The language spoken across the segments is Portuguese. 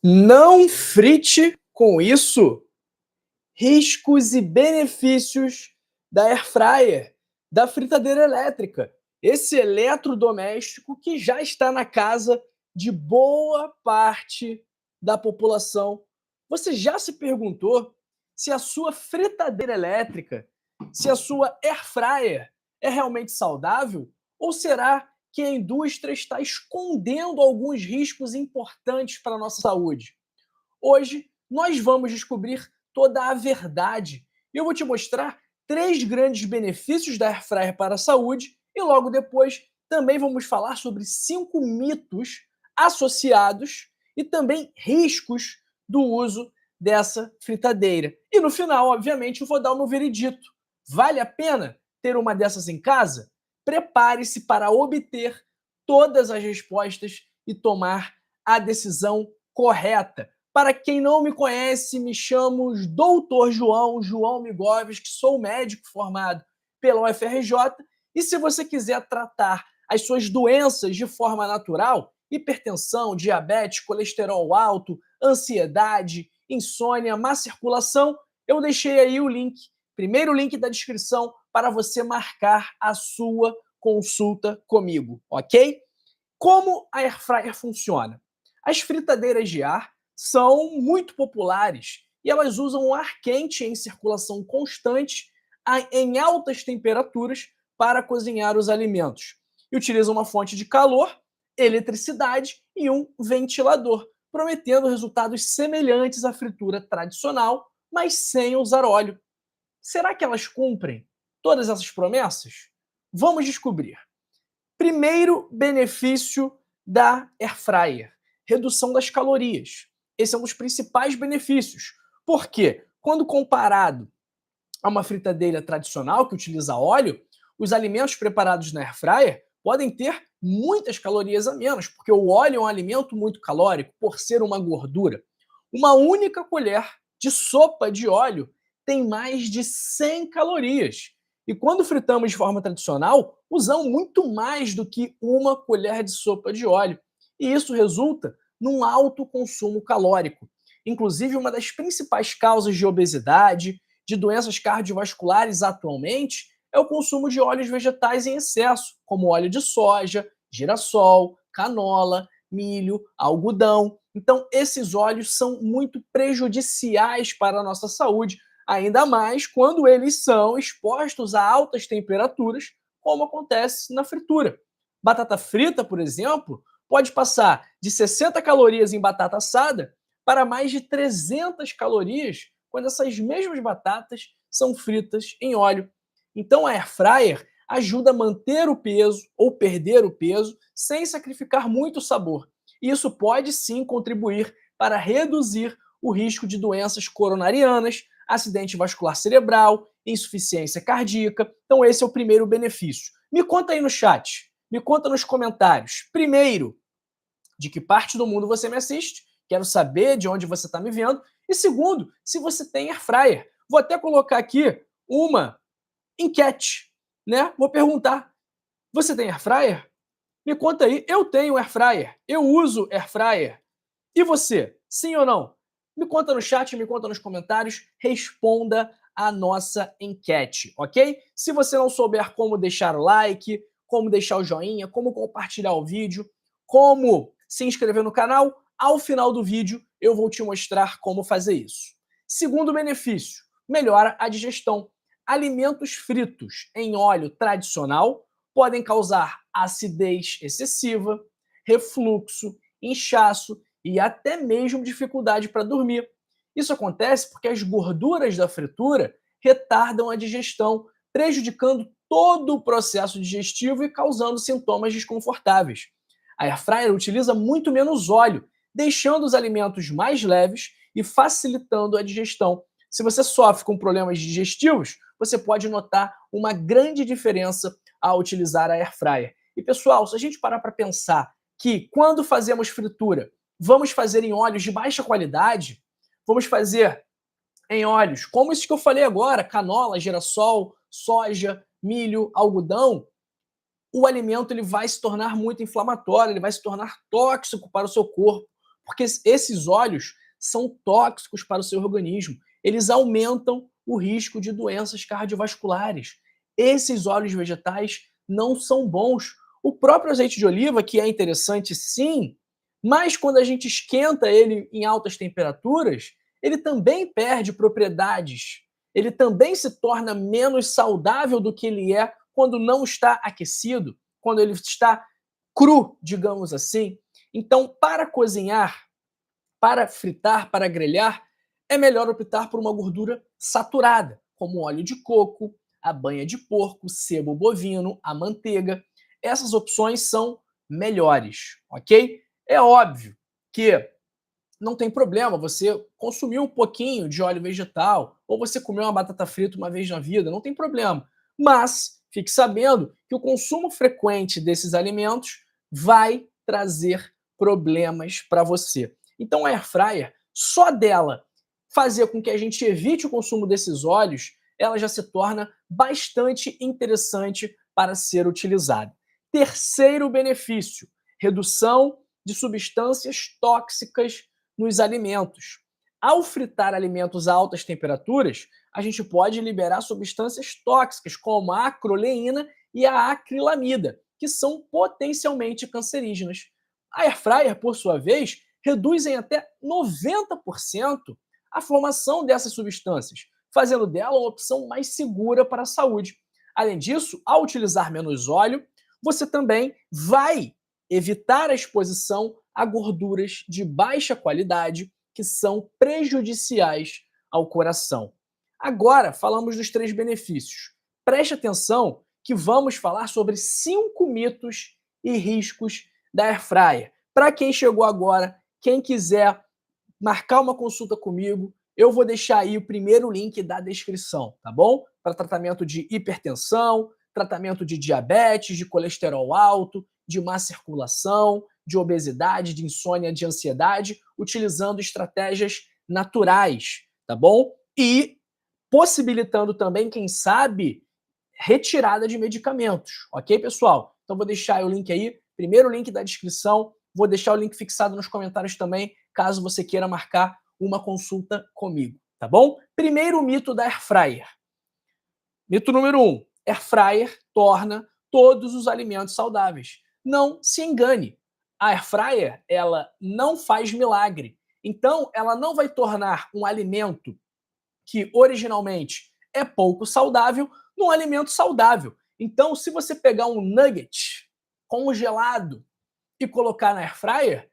Não frite com isso. Riscos e benefícios da air fryer, da fritadeira elétrica. Esse eletrodoméstico que já está na casa de boa parte da população. Você já se perguntou se a sua fritadeira elétrica, se a sua air fryer é realmente saudável? Ou será que a indústria está escondendo alguns riscos importantes para a nossa saúde? Hoje nós vamos descobrir toda a verdade e eu vou te mostrar 3 grandes benefícios da Air Fryer para a saúde e logo depois também vamos falar sobre 5 mitos associados e também riscos do uso dessa fritadeira. E no final, obviamente, eu vou dar o meu veredito. Vale a pena ter uma dessas em casa? Prepare-se para obter todas as respostas e tomar a decisão correta. Para quem não me conhece, me chamo Doutor João Migovski, sou médico formado pela UFRJ e se você quiser tratar as suas doenças de forma natural, hipertensão, diabetes, colesterol alto, ansiedade, insônia, má circulação, eu deixei aí o link, primeiro link da descrição, para você marcar a sua consulta comigo, ok? Como a Air Fryer funciona? As fritadeiras de ar são muito populares e elas usam o ar quente em circulação constante em altas temperaturas para cozinhar os alimentos. E utilizam uma fonte de calor, eletricidade e um ventilador, prometendo resultados semelhantes à fritura tradicional, mas sem usar óleo. Será que elas cumprem todas essas promessas? Vamos descobrir. Primeiro benefício da air fryer, redução das calorias. Esse é um dos principais benefícios. Por quê? Quando comparado a uma fritadeira tradicional que utiliza óleo, os alimentos preparados na air fryer podem ter muitas calorias a menos, porque o óleo é um alimento muito calórico por ser uma gordura. Uma única colher de sopa de óleo tem mais de 100 calorias. E quando fritamos de forma tradicional, usamos muito mais do que uma colher de sopa de óleo. E isso resulta num alto consumo calórico. Inclusive, uma das principais causas de obesidade, de doenças cardiovasculares atualmente, é o consumo de óleos vegetais em excesso, como óleo de soja, girassol, canola, milho, algodão. Então, esses óleos são muito prejudiciais para a nossa saúde, ainda mais quando eles são expostos a altas temperaturas, como acontece na fritura. Batata frita, por exemplo, pode passar de 60 calorias em batata assada para mais de 300 calorias quando essas mesmas batatas são fritas em óleo. Então a air fryer ajuda a manter o peso ou perder o peso sem sacrificar muito o sabor. E isso pode sim contribuir para reduzir o risco de doenças coronarianas, acidente vascular cerebral, insuficiência cardíaca. Então esse é o primeiro benefício. Me conta aí no chat, me conta nos comentários. Primeiro, de que parte do mundo você me assiste, quero saber de onde você está me vendo. E segundo, se você tem air fryer. Vou até colocar aqui uma enquete, né? Vou perguntar, você tem air fryer? Me conta aí, eu tenho air fryer, eu uso air fryer. E você, sim ou não? Me conta no chat, me conta nos comentários, responda a nossa enquete, ok? Se você não souber como deixar o like, como deixar o joinha, como compartilhar o vídeo, como se inscrever no canal, ao final do vídeo eu vou te mostrar como fazer isso. Segundo benefício, melhora a digestão. Alimentos fritos em óleo tradicional podem causar acidez excessiva, refluxo, inchaço e até mesmo dificuldade para dormir. Isso acontece porque as gorduras da fritura retardam a digestão, prejudicando todo o processo digestivo e causando sintomas desconfortáveis. A air fryer utiliza muito menos óleo, deixando os alimentos mais leves e facilitando a digestão. Se você sofre com problemas digestivos, você pode notar uma grande diferença ao utilizar a air fryer. E pessoal, se a gente parar para pensar que quando fazemos fritura, vamos fazer em óleos de baixa qualidade, vamos fazer em óleos como esses que eu falei agora, canola, girassol, soja, milho, algodão, o alimento ele vai se tornar muito inflamatório, ele vai se tornar tóxico para o seu corpo, porque esses óleos são tóxicos para o seu organismo. Eles aumentam o risco de doenças cardiovasculares. Esses óleos vegetais não são bons. O próprio azeite de oliva, que é interessante sim, mas quando a gente esquenta ele em altas temperaturas, ele também perde propriedades. Ele também se torna menos saudável do que ele é quando não está aquecido, quando ele está cru, digamos assim. Então, para cozinhar, para fritar, para grelhar, é melhor optar por uma gordura saturada, como óleo de coco, a banha de porco, sebo bovino, a manteiga. Essas opções são melhores, ok? É óbvio que não tem problema você consumir um pouquinho de óleo vegetal ou você comer uma batata frita uma vez na vida, não tem problema. Mas fique sabendo que o consumo frequente desses alimentos vai trazer problemas para você. Então a air fryer, só dela fazer com que a gente evite o consumo desses óleos, ela já se torna bastante interessante para ser utilizada. Terceiro benefício, redução de substâncias tóxicas nos alimentos. Ao fritar alimentos a altas temperaturas, a gente pode liberar substâncias tóxicas como a acroleína e a acrilamida, que são potencialmente cancerígenas. A air fryer, por sua vez, reduz em até 90% a formação dessas substâncias, fazendo dela uma opção mais segura para a saúde. Além disso, ao utilizar menos óleo, você também vai evitar a exposição a gorduras de baixa qualidade que são prejudiciais ao coração. Agora, falamos dos 3 benefícios. Preste atenção que vamos falar sobre 5 mitos e riscos da air fryer. Para quem chegou agora, quem quiser marcar uma consulta comigo, eu vou deixar aí o primeiro link da descrição, tá bom? Para tratamento de hipertensão, tratamento de diabetes, de colesterol alto, de má circulação, de obesidade, de insônia, de ansiedade, utilizando estratégias naturais, tá bom? E possibilitando também, quem sabe, retirada de medicamentos, ok, pessoal? Então vou deixar o link aí, primeiro link da descrição, vou deixar o link fixado nos comentários também, caso você queira marcar uma consulta comigo, tá bom? Primeiro mito da air fryer. Mito número 1. Air fryer torna todos os alimentos saudáveis. Não se engane. A air fryer, ela não faz milagre. Então, ela não vai tornar um alimento que originalmente é pouco saudável num alimento saudável. Então, se você pegar um nugget congelado e colocar na air fryer,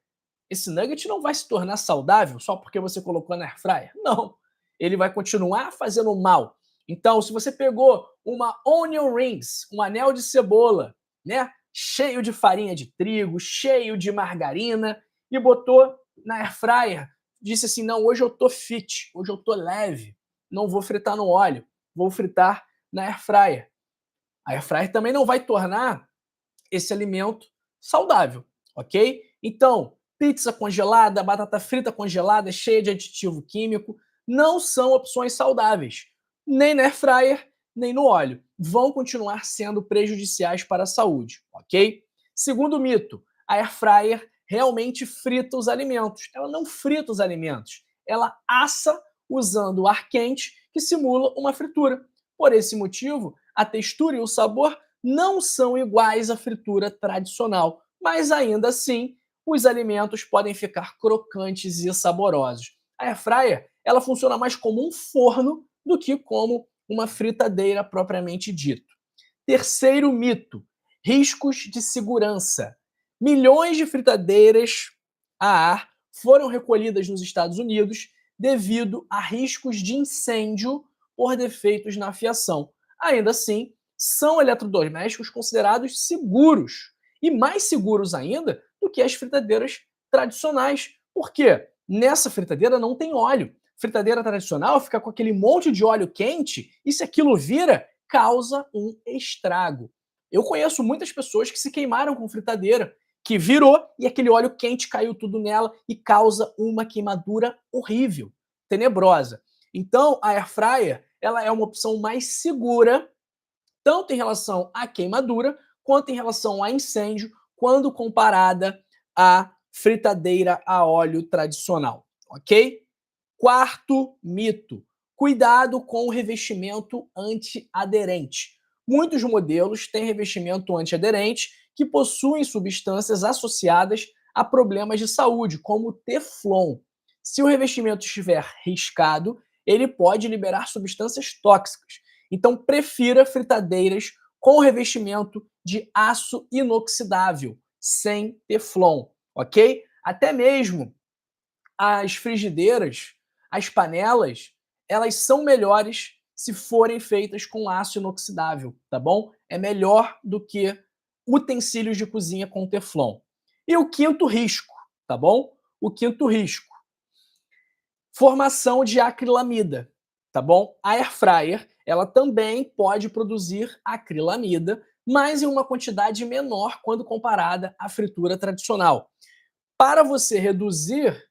esse nugget não vai se tornar saudável só porque você colocou na air fryer. Não. Ele vai continuar fazendo mal. Então, se você pegou uma onion rings, um anel de cebola, né, cheio de farinha de trigo, cheio de margarina e botou na air fryer, disse assim: "Não, hoje eu tô fit, hoje eu tô leve, não vou fritar no óleo, vou fritar na air fryer". A air fryer também não vai tornar esse alimento saudável, ok? Então, pizza congelada, batata frita congelada, cheia de aditivo químico, não são opções saudáveis, nem na air fryer, nem no óleo. Vão continuar sendo prejudiciais para a saúde, ok? Segundo mito, a air fryer realmente frita os alimentos. Ela não frita os alimentos, ela assa usando ar quente que simula uma fritura. Por esse motivo, a textura e o sabor não são iguais à fritura tradicional, mas ainda assim, os alimentos podem ficar crocantes e saborosos. A air fryer, ela funciona mais como um forno do que como uma fritadeira propriamente dito. Terceiro mito: riscos de segurança. Milhões de fritadeiras a ar foram recolhidas nos Estados Unidos devido a riscos de incêndio por defeitos na fiação. Ainda assim, são eletrodomésticos considerados seguros e mais seguros ainda do que as fritadeiras tradicionais. Por quê? Nessa fritadeira não tem óleo. Fritadeira tradicional fica com aquele monte de óleo quente e se aquilo vira, causa um estrago. Eu conheço muitas pessoas que se queimaram com fritadeira, que virou e aquele óleo quente caiu tudo nela e causa uma queimadura horrível, tenebrosa. Então, a air fryer, ela é uma opção mais segura, tanto em relação à queimadura, quanto em relação a incêndio, quando comparada a fritadeira a óleo tradicional, ok? Quarto mito: cuidado com o revestimento antiaderente. Muitos modelos têm revestimento antiaderente que possuem substâncias associadas a problemas de saúde, como o Teflon. Se o revestimento estiver riscado, ele pode liberar substâncias tóxicas. Então, prefira fritadeiras com revestimento de aço inoxidável, sem Teflon, ok? Até mesmo as frigideiras, as panelas, elas são melhores se forem feitas com aço inoxidável, tá bom? É melhor do que utensílios de cozinha com Teflon. E o quinto risco, tá bom? O quinto risco: formação de acrilamida, tá bom? A air fryer, ela também pode produzir acrilamida, mas em uma quantidade menor quando comparada à fritura tradicional. Para você reduzir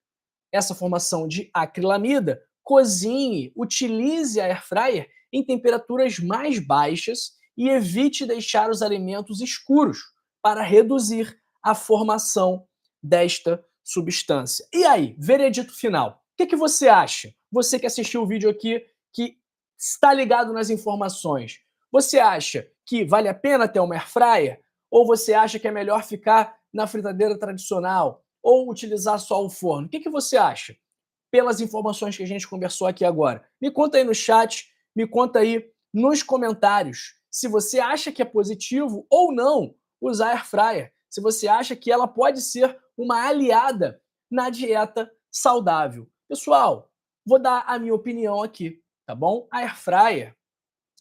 essa formação de acrilamida, cozinhe, utilize a air fryer em temperaturas mais baixas e evite deixar os alimentos escuros para reduzir a formação desta substância. E aí, veredito final. O que você acha? Você que assistiu o vídeo aqui, que está ligado nas informações, você acha que vale a pena ter uma air fryer? Ou você acha que é melhor ficar na fritadeira tradicional? Ou utilizar só o forno? O que você acha? Pelas informações que a gente conversou aqui agora. Me conta aí no chat, me conta aí nos comentários se você acha que é positivo ou não usar air fryer, se você acha que ela pode ser uma aliada na dieta saudável. Pessoal, vou dar a minha opinião aqui, tá bom? A air fryer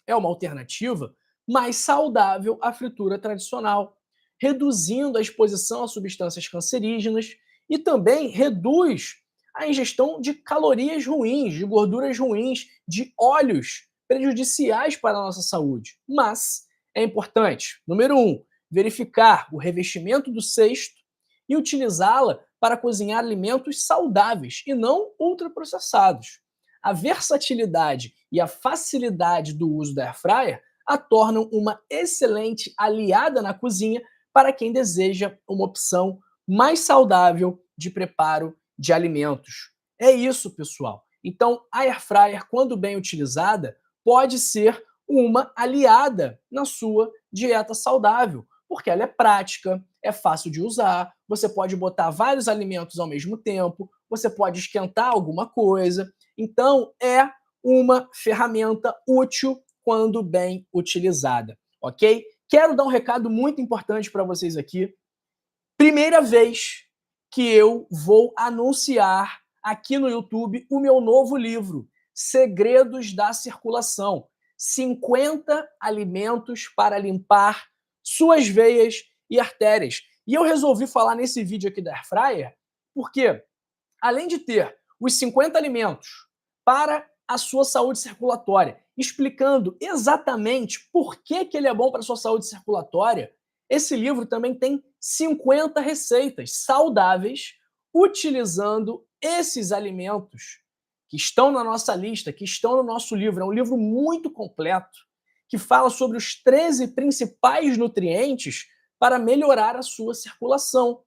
é uma alternativa mais saudável à fritura tradicional, reduzindo a exposição a substâncias cancerígenas e também reduz a ingestão de calorias ruins, de gorduras ruins, de óleos prejudiciais para a nossa saúde. Mas é importante, número 1, verificar o revestimento do cesto e utilizá-la para cozinhar alimentos saudáveis e não ultraprocessados. A versatilidade e a facilidade do uso da airfryer a tornam uma excelente aliada na cozinha para quem deseja uma opção mais saudável de preparo de alimentos. É isso, pessoal. Então, a airfryer, quando bem utilizada, pode ser uma aliada na sua dieta saudável, porque ela é prática, é fácil de usar, você pode botar vários alimentos ao mesmo tempo, você pode esquentar alguma coisa. Então, é uma ferramenta útil quando bem utilizada, ok? Quero dar um recado muito importante para vocês aqui. Primeira vez que eu vou anunciar aqui no YouTube o meu novo livro, Segredos da Circulação. 50 alimentos para limpar suas veias e artérias. E eu resolvi falar nesse vídeo aqui da Airfryer porque, além de ter os 50 alimentos para a sua saúde circulatória, explicando exatamente por que ele é bom para a sua saúde circulatória, esse livro também tem 50 receitas saudáveis utilizando esses alimentos que estão na nossa lista, que estão no nosso livro. É um livro muito completo que fala sobre os 13 principais nutrientes para melhorar a sua circulação: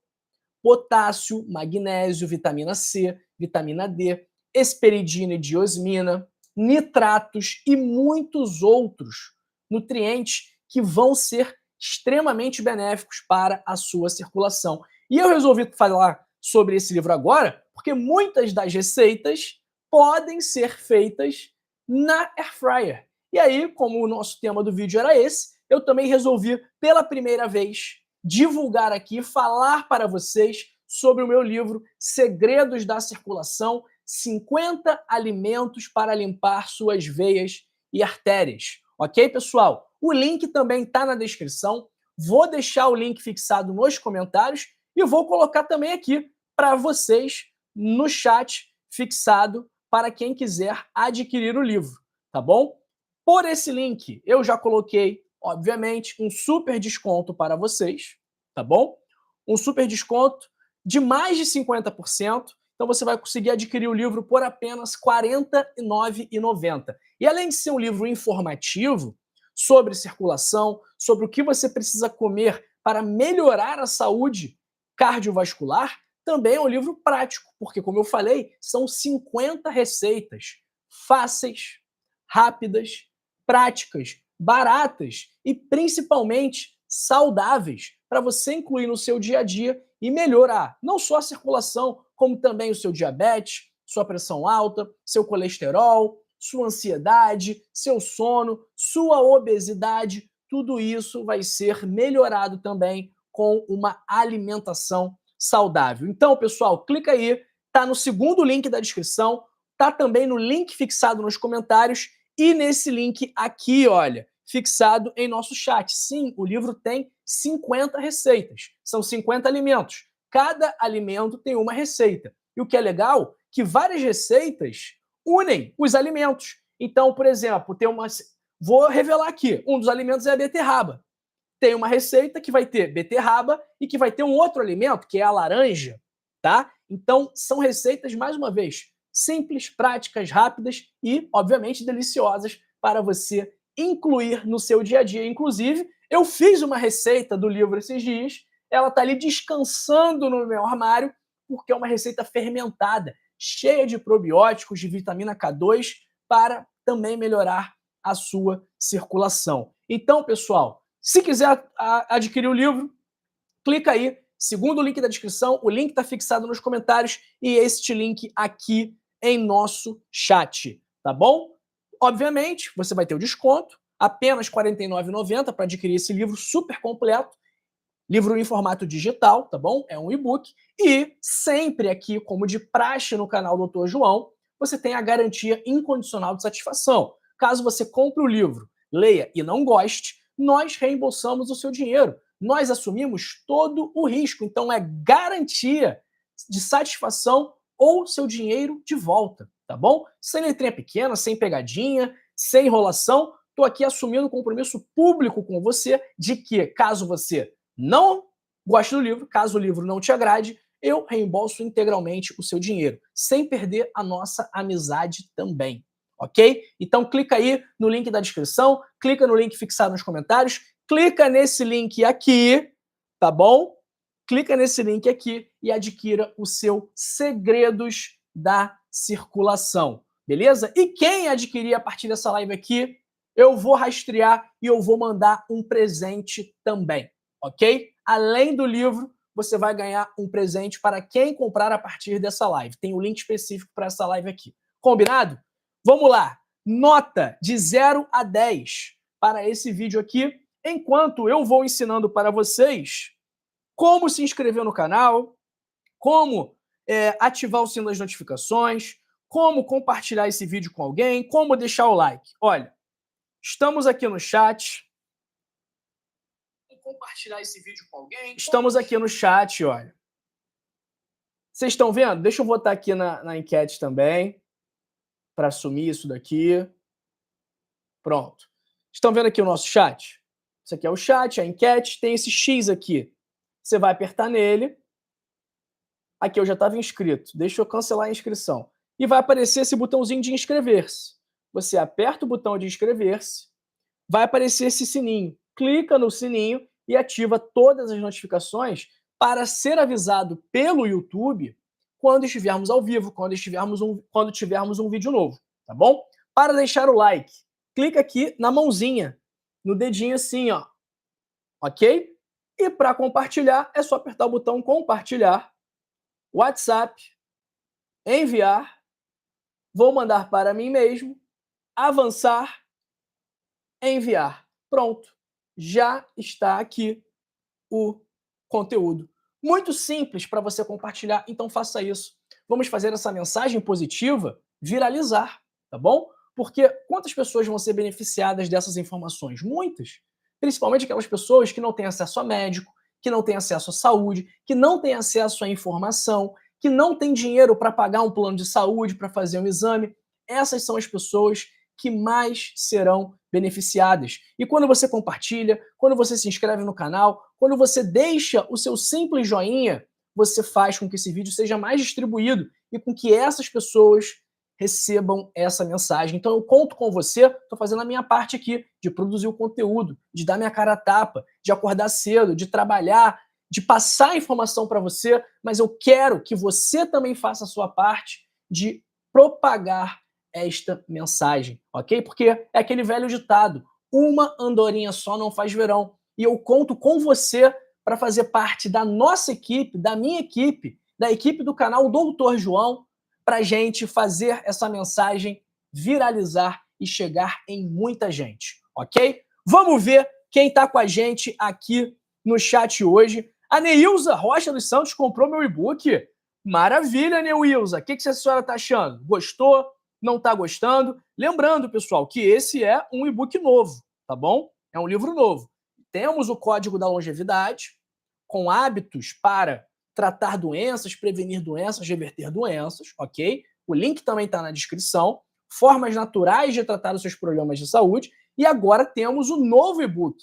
potássio, magnésio, vitamina C, vitamina D, esperidina e diosmina, nitratos e muitos outros nutrientes que vão ser extremamente benéficos para a sua circulação. E eu resolvi falar sobre esse livro agora porque muitas das receitas podem ser feitas na air fryer. E aí, como o nosso tema do vídeo era esse, eu também resolvi, pela primeira vez, divulgar aqui, falar para vocês sobre o meu livro Segredos da Circulação, 50 alimentos para limpar suas veias e artérias. Ok, pessoal? O link também está na descrição. Vou deixar o link fixado nos comentários e vou colocar também aqui para vocês no chat fixado para quem quiser adquirir o livro, tá bom? Por esse link, eu já coloquei, obviamente, um super desconto para vocês, tá bom? Um super desconto de mais de 50%. Então você vai conseguir adquirir o livro por apenas R$ 49,90. E além de ser um livro informativo sobre circulação, sobre o que você precisa comer para melhorar a saúde cardiovascular, também é um livro prático, porque, como eu falei, são 50 receitas fáceis, rápidas, práticas, baratas e principalmente saudáveis para você incluir no seu dia a dia e melhorar não só a circulação, como também o seu diabetes, sua pressão alta, seu colesterol, sua ansiedade, seu sono, sua obesidade. Tudo isso vai ser melhorado também com uma alimentação saudável. Então, pessoal, clica aí, tá no segundo link da descrição, tá também no link fixado nos comentários e nesse link aqui, olha, fixado em nosso chat. Sim, o livro tem 50 receitas, são 50 alimentos. Cada alimento tem uma receita. E o que é legal, que várias receitas unem os alimentos. Então, por exemplo, tem uma... Vou revelar aqui, um dos alimentos é a beterraba. Tem uma receita que vai ter beterraba e que vai ter um outro alimento, que é a laranja, tá? Então, são receitas, mais uma vez, simples, práticas, rápidas e, obviamente, deliciosas para você incluir no seu dia a dia. Inclusive, eu fiz uma receita do livro esses dias, ela tá ali descansando no meu armário, porque é uma receita fermentada, cheia de probióticos, de vitamina K2, para também melhorar a sua circulação. Então, pessoal, se quiser adquirir o livro, clica aí, segundo link da descrição, o link está fixado nos comentários e este link aqui em nosso chat, tá bom? Obviamente, você vai ter o desconto, apenas R$ 49,90 para adquirir esse livro super completo, livro em formato digital, tá bom? É um e-book. E sempre aqui, como de praxe no canal Dr. João, você tem a garantia incondicional de satisfação. Caso você compre o livro, leia e não goste, nós reembolsamos o seu dinheiro. Nós assumimos todo o risco. Então é garantia de satisfação ou seu dinheiro de volta, tá bom? Sem letrinha pequena, sem pegadinha, sem enrolação. Estou aqui assumindo um compromisso público com você de que, caso você não goste do livro, caso o livro não te agrade, eu reembolso integralmente o seu dinheiro, sem perder a nossa amizade também, ok? Então clica aí no link da descrição, clica no link fixado nos comentários, clica nesse link aqui, tá bom? Clica nesse link aqui e adquira o seu Segredos da Circulação, beleza? E quem adquirir a partir dessa live aqui, eu vou rastrear e eu vou mandar um presente também, ok? Além do livro, você vai ganhar um presente para quem comprar a partir dessa live. Tem um link específico para essa live aqui. Combinado? Vamos lá. Nota de 0 a 10 para esse vídeo aqui, enquanto eu vou ensinando para vocês como se inscrever no canal, como ativar o sino das notificações, como compartilhar esse vídeo com alguém, como deixar o like. Olha, estamos aqui no chat. Compartilhar esse vídeo com alguém. Estamos aqui no chat, olha. Vocês estão vendo? Deixa eu botar aqui na enquete também, para assumir isso daqui. Pronto. Estão vendo aqui o nosso chat? Isso aqui é o chat, a enquete, tem esse X aqui. Você vai apertar nele. Aqui eu já estava inscrito. Deixa eu cancelar a inscrição. E vai aparecer esse botãozinho de inscrever-se. Você aperta o botão de inscrever-se, vai aparecer esse sininho. Clica no sininho e ativa todas as notificações para ser avisado pelo YouTube quando estivermos ao vivo, quando tivermos um vídeo novo, tá bom? Para deixar o like, clica aqui na mãozinha, no dedinho assim, ó, ok? E para compartilhar, é só apertar o botão compartilhar, WhatsApp, enviar, vou mandar para mim mesmo, avançar, enviar. Pronto, já está aqui o conteúdo. Muito simples para você compartilhar, então faça isso. Vamos fazer essa mensagem positiva viralizar, tá bom? Porque quantas pessoas vão ser beneficiadas dessas informações? Muitas. Principalmente aquelas pessoas que não têm acesso a médico, que não têm acesso à saúde, que não têm acesso à informação, que não têm dinheiro para pagar um plano de saúde, para fazer um exame. Essas são as pessoas que mais serão beneficiadas. E quando você compartilha, quando você se inscreve no canal, quando você deixa o seu simples joinha, você faz com que esse vídeo seja mais distribuído e com que essas pessoas recebam essa mensagem. Então eu conto com você, estou fazendo a minha parte aqui de produzir o conteúdo, de dar minha cara a tapa, de acordar cedo, de trabalhar, de passar a informação para você, mas eu quero que você também faça a sua parte de propagar esta mensagem, ok? Porque é aquele velho ditado, uma andorinha só não faz verão. E eu conto com você para fazer parte da nossa equipe, da minha equipe, da equipe do canal Doutor João, para a gente fazer essa mensagem viralizar e chegar em muita gente, ok? Vamos ver quem está com a gente aqui no chat hoje. A Neilza Rocha dos Santos comprou meu e-book. Maravilha, Neilza. O que a senhora está achando? Gostou? Não está gostando? Lembrando, pessoal, que esse é um e-book novo, tá bom? É um livro novo. Temos o Código da Longevidade, com hábitos para tratar doenças, prevenir doenças, reverter doenças, ok? O link também está na descrição. Formas naturais de tratar os seus problemas de saúde. E agora temos o novo e-book,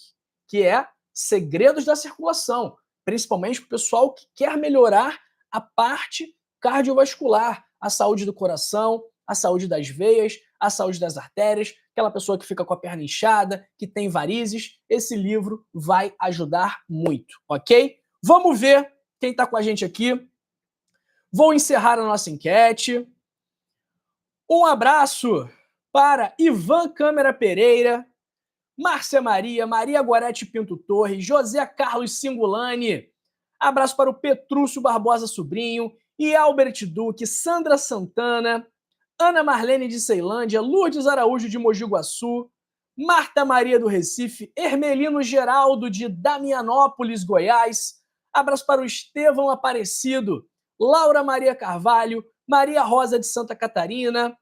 que é Segredos da Circulação, principalmente para o pessoal que quer melhorar a parte cardiovascular, a saúde do coração, a saúde das veias, a saúde das artérias, aquela pessoa que fica com a perna inchada, que tem varizes. Esse livro vai ajudar muito, ok? Vamos ver quem está com a gente aqui. Vou encerrar a nossa enquete. Um abraço para Ivan Câmara Pereira, Márcia Maria, Maria Gorete Pinto Torres, José Carlos Singulani. Abraço para o Petrúcio Barbosa Sobrinho, e Albert Duque, Sandra Santana, Ana Marlene de Ceilândia, Lourdes Araújo de Mogi Guaçu, Marta Maria do Recife, Hermelino Geraldo de Damianópolis, Goiás. Abraço para o Estevão Aparecido, Laura Maria Carvalho, Maria Rosa de Santa Catarina,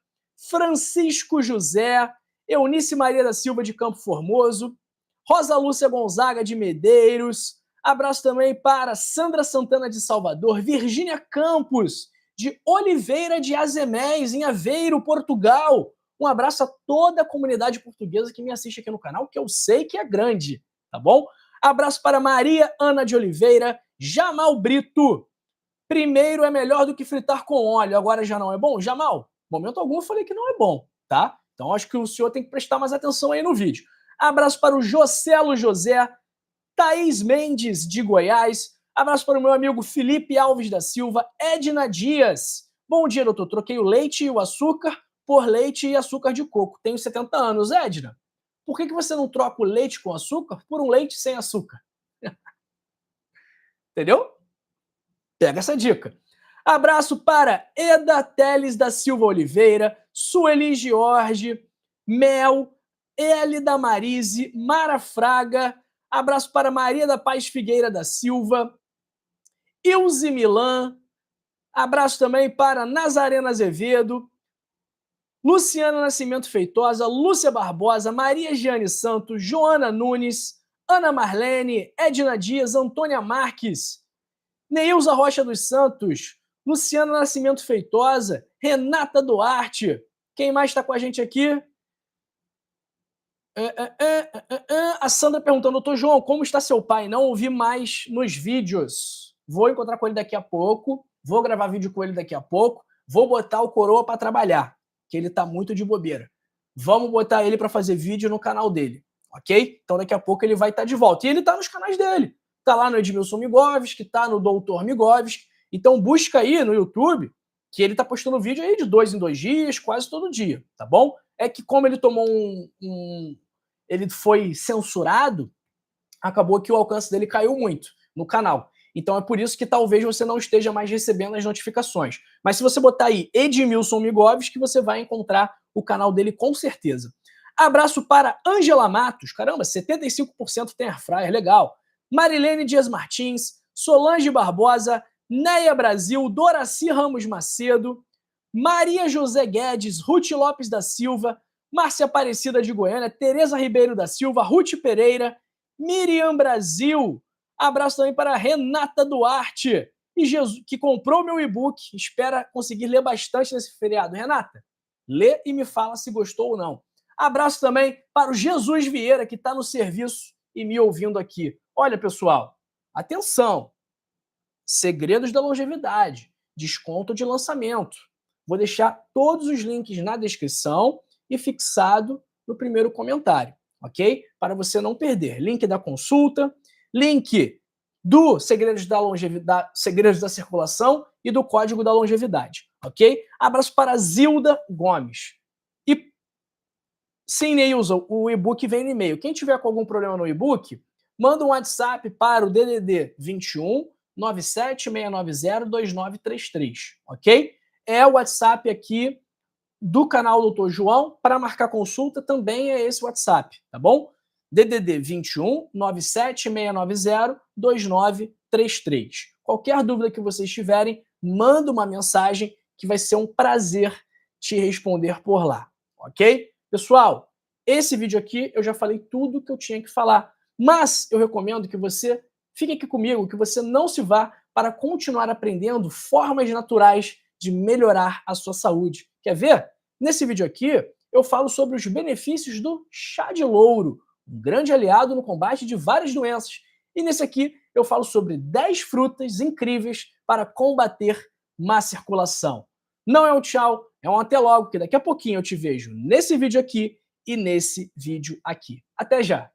Francisco José, Eunice Maria da Silva de Campo Formoso, Rosa Lúcia Gonzaga de Medeiros. Abraço também para Sandra Santana de Salvador, Virgínia Campos de Oliveira de Azeméis, em Aveiro, Portugal. Um abraço a toda a comunidade portuguesa que me assiste aqui no canal, que eu sei que é grande, tá bom? Abraço para Maria Ana de Oliveira, Jamal Brito. Primeiro é melhor do que fritar com óleo, agora já não é bom? Jamal, momento algum eu falei que não é bom, tá? Então acho que o senhor tem que prestar mais atenção aí no vídeo. Abraço para o Jocelo José, Thaís Mendes, de Goiás. Abraço para o meu amigo Felipe Alves da Silva, Edna Dias. Bom dia, doutor. Troquei o leite e o açúcar por leite e açúcar de coco. Tenho 70 anos. Edna, por que você não troca o leite com açúcar por um leite sem açúcar? Entendeu? Pega essa dica. Abraço para Eda Teles da Silva Oliveira, Sueli Jorge, Mel, Eli da Marise, Mara Fraga. Abraço para Maria da Paz Figueira da Silva, Ilze Milan. Abraço também para Nazarena Azevedo, Luciana Nascimento Feitosa, Lúcia Barbosa, Maria Giane Santos, Joana Nunes, Ana Marlene, Edna Dias, Antônia Marques, Neilza Rocha dos Santos, Luciana Nascimento Feitosa, Renata Duarte. Quem mais está com a gente aqui? A Sandra perguntando, doutor João, como está seu pai? Não ouvi mais nos vídeos. Vou encontrar com ele daqui a pouco, vou gravar vídeo com ele daqui a pouco, vou botar o coroa para trabalhar, que ele está muito de bobeira. Vamos botar ele para fazer vídeo no canal dele, ok? Então daqui a pouco ele vai estar de volta. E ele está nos canais dele. Está lá no Edmilson Migovski, está no Doutor Migovski. Então busca aí no YouTube, que ele está postando vídeo aí de 2 em 2 dias, quase todo dia, tá bom? É que como ele tomou ele foi censurado, acabou que o alcance dele caiu muito no canal. Então é por isso que talvez você não esteja mais recebendo as notificações. Mas se você botar aí Edmilson Migovski, você vai encontrar o canal dele com certeza. Abraço para Angela Matos, caramba, 75% tem airfryer, legal. Marilene Dias Martins, Solange Barbosa, Neia Brasil, Doraci Ramos Macedo, Maria José Guedes, Ruth Lopes da Silva, Márcia Aparecida de Goiânia, Tereza Ribeiro da Silva, Ruth Pereira, Miriam Brasil. Abraço também para Renata Duarte, que comprou meu e-book. Espera conseguir ler bastante nesse feriado. Renata, lê e me fala se gostou ou não. Abraço também para o Jesus Vieira, que está no serviço e me ouvindo aqui. Olha, pessoal, atenção. Segredos da Longevidade, desconto de lançamento. Vou deixar todos os links na descrição e fixado no primeiro comentário, ok? Para você não perder. Link da consulta, link do Segredos da Circulação e do Código da Longevidade, ok? Abraço para Zilda Gomes. E sim, Neilson, o e-book vem no e-mail. Quem tiver com algum problema no e-book, manda um WhatsApp para o DDD 21 97690 2933, ok? É o WhatsApp aqui do canal Dr. João. Para marcar consulta também é esse WhatsApp, tá bom? DDD 21 97690 2933. Qualquer dúvida que vocês tiverem, manda uma mensagem que vai ser um prazer te responder por lá, ok? Pessoal, esse vídeo aqui eu já falei tudo que eu tinha que falar, mas eu recomendo que você fique aqui comigo, que você não se vá, para continuar aprendendo formas naturais de melhorar a sua saúde. Quer ver? Nesse vídeo aqui, eu falo sobre os benefícios do chá de louro, um grande aliado no combate de várias doenças. E nesse aqui, eu falo sobre 10 frutas incríveis para combater má circulação. Não é um tchau, é um até logo, que daqui a pouquinho eu te vejo nesse vídeo aqui e nesse vídeo aqui. Até já!